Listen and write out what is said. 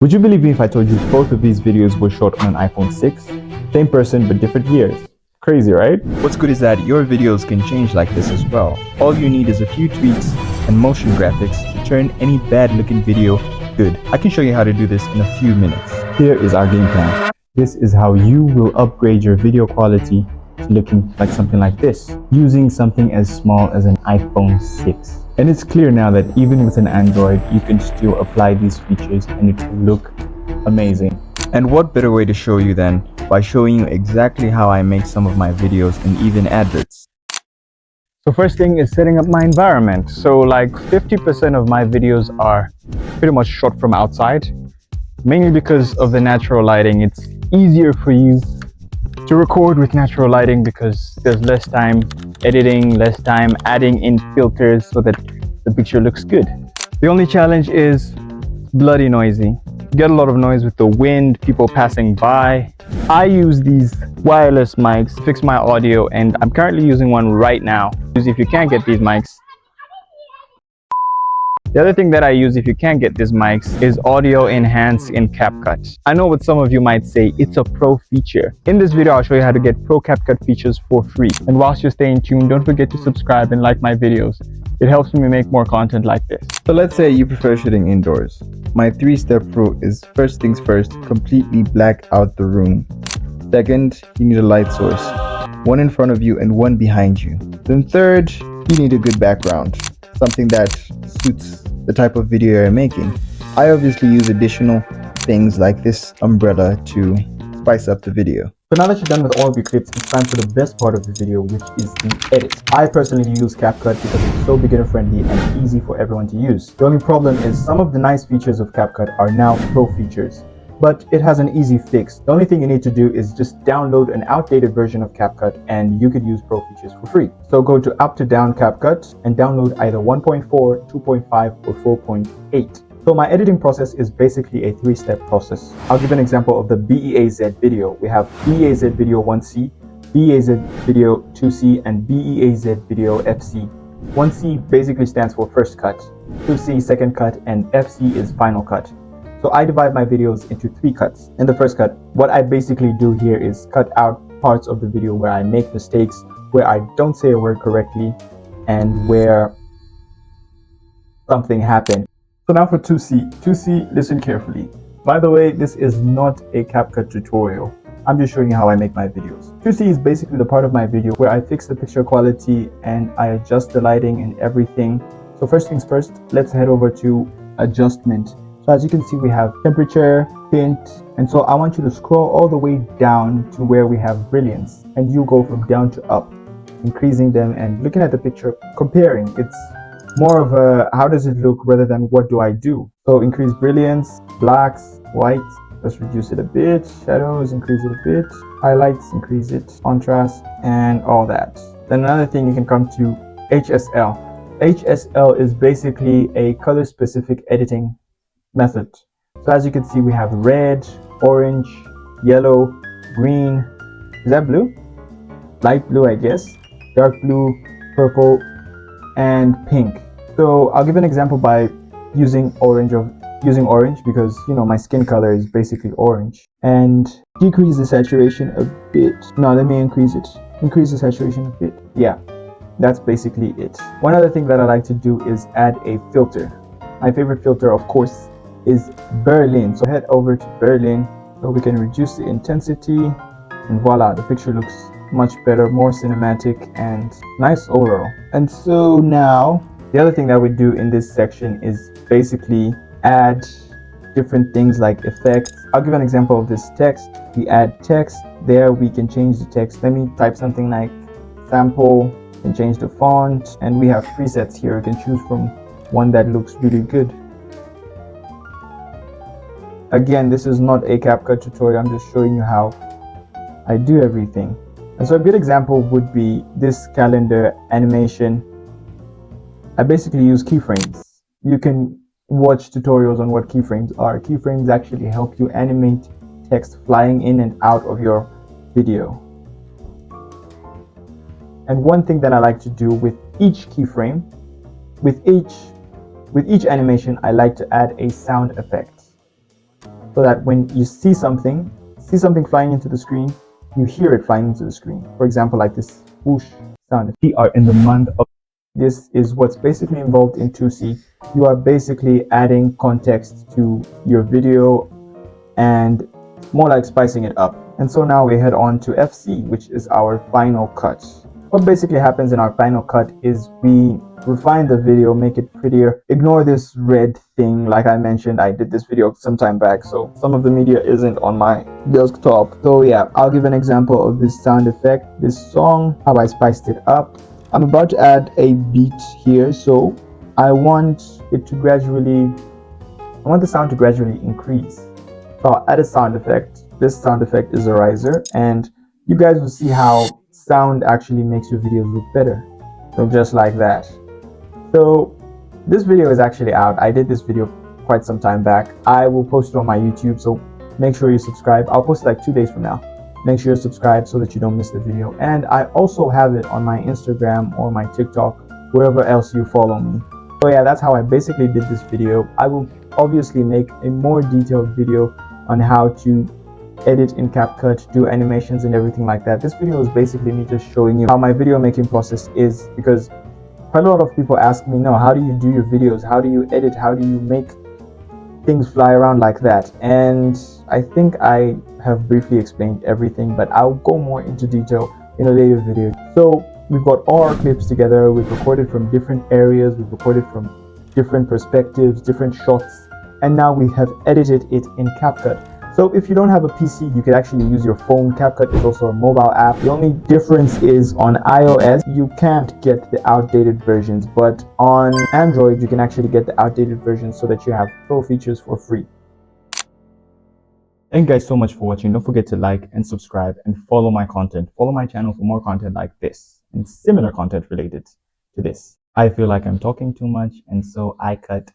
Would you believe me if I told you both of these videos were shot on an iPhone 6? Same person but different years. Crazy, right? What's good is that your videos can change like this as well. All you need is a few tweaks and motion graphics to turn any bad looking video good. I can show you how to do this in a few minutes. Here is our game plan. This is how you will upgrade your video quality to looking like something like this, using something as small as an iPhone 6. And it's clear now that even with an Android, you can still apply these features and it will look amazing. And what better way to show you than by showing you exactly how I make some of my videos and even adverts. So first thing is setting up my environment. So like 50% of my videos are pretty much shot from outside, mainly because of the natural lighting. It's easier for you to record with natural lighting because there's less time editing, less time adding in filters so that the picture looks good. The only challenge is bloody noisy. You get a lot of noise with the wind, people passing by. I use these wireless mics to fix my audio, and I'm currently using one right now. If you can't get these mics, the other thing that I use if you can't get these mics is Audio Enhance in CapCut. I know what some of you might say, it's a pro feature. In this video, I'll show you how to get pro CapCut features for free. And whilst you're staying tuned, don't forget to subscribe and like my videos. It helps me make more content like this. So let's say you prefer shooting indoors. My 3-step rule is first things first, completely black out the room. Second, you need a light source. One in front of you and one behind you. Then third, you need a good background. Something that suits the type of video you're making. I obviously use additional things like this umbrella to spice up the video. So now that you're done with all of your clips, it's time for the best part of the video, which is the edit. I personally use CapCut because it's so beginner friendly and easy for everyone to use. The only problem is some of the nice features of CapCut are now pro features, but it has an easy fix. The only thing you need to do is just download an outdated version of CapCut and you could use pro features for free. So go to up to down CapCut and download either 1.4, 2.5 or 4.8. So my editing process is basically a 3-step process. I'll give an example of the BEAZ video. We have BEAZ video 1C, BEAZ video 2C, and BEAZ video FC. 1C basically stands for first cut, 2C second cut, and FC is final cut. So I divide my videos into 3 cuts. In the first cut, what I basically do here is cut out parts of the video where I make mistakes, where I don't say a word correctly, and where something happened. So now for 2C. 2C, listen carefully. By the way, this is not a CapCut tutorial. I'm just showing you how I make my videos. 2C is basically the part of my video where I fix the picture quality and I adjust the lighting and everything. So first things first, let's head over to adjustment. So as you can see, we have temperature, tint, and so I want you to scroll all the way down to where we have brilliance, and you go from down to up, increasing them and looking at the picture, comparing. It's more of a how does it look rather than what do I do. So increase brilliance, blacks, whites, let's reduce it a bit, shadows, increase it a bit, highlights, increase it, contrast, and all that. Then another thing, you can come to HSL. HSL is basically a color specific editing method. So as you can see, we have red, orange, yellow, green, is that blue? Light blue, I guess, dark blue, purple, and pink. So I'll give an example by using orange because you know my skin color is basically orange, and decrease the saturation a bit. No, let me increase the saturation a bit. Yeah, that's basically it. One other thing that I like to do is add a filter. My favorite filter, of course, is Berlin. So head over to Berlin so we can reduce the intensity, and voila, the picture looks much better, more cinematic and nice overall. And so now the other thing that we do in this section is basically add different things like effects. I'll give an example of this text. We add text there, we can change the text. Let me type something like sample and change the font, and we have presets here. You can choose from one that looks really good. Again, this is not a CapCut tutorial, I'm just showing you how I do everything. And so a good example would be this calendar animation. I basically use keyframes. You can watch tutorials on what keyframes are. Keyframes actually help you animate text flying in and out of your video. And one thing that I like to do with each keyframe, with each animation, I like to add a sound effect. so that when you see something flying into the screen, you hear it flying into the screen. For example, like this whoosh sound. We are in the month of, this is what's basically involved in 2C. You are basically adding context to your video and more like spicing it up. And so now we head on to FC, which is our final cut. What basically happens in our final cut is we refine the video, make it prettier. Ignore this red thing. Like I mentioned, I did this video some time back, so some of the media isn't on my desktop. So yeah, I'll give an example of this sound effect, this song, how I spiced it up. I'm about to add a beat here, so I want the sound to gradually increase. So I'll add a sound effect. This sound effect is a riser, and you guys will see how sound actually makes your videos look better. So just like that. So this video is actually out. I did this video quite some time back. I will post it on my YouTube, so make sure you subscribe. I'll post it like 2 days from now. Make sure you subscribe so that you don't miss the video. And I also have it on my Instagram or my TikTok, wherever else you follow me. So yeah, that's how I basically did this video. I will obviously make a more detailed video on how to edit in CapCut, do animations and everything like that. This video is basically me just showing you how my video making process is, because quite a lot of people ask me, no, how do you do your videos? How do you edit? How do you make things fly around like that? And I think I have briefly explained everything, but I'll go more into detail in a later video. So we've got all our clips together. We've recorded from different areas. We've recorded from different perspectives, different shots, and now we have edited it in CapCut. So if you don't have a PC, you could actually use your phone. CapCut is also a mobile app. The only difference is on iOS, you can't get the outdated versions, but on Android, you can actually get the outdated versions so that you have pro features for free. Thank you guys so much for watching. Don't forget to like and subscribe and follow my content. Follow my channel for more content like this and similar content related to this. I feel like I'm talking too much, and so I cut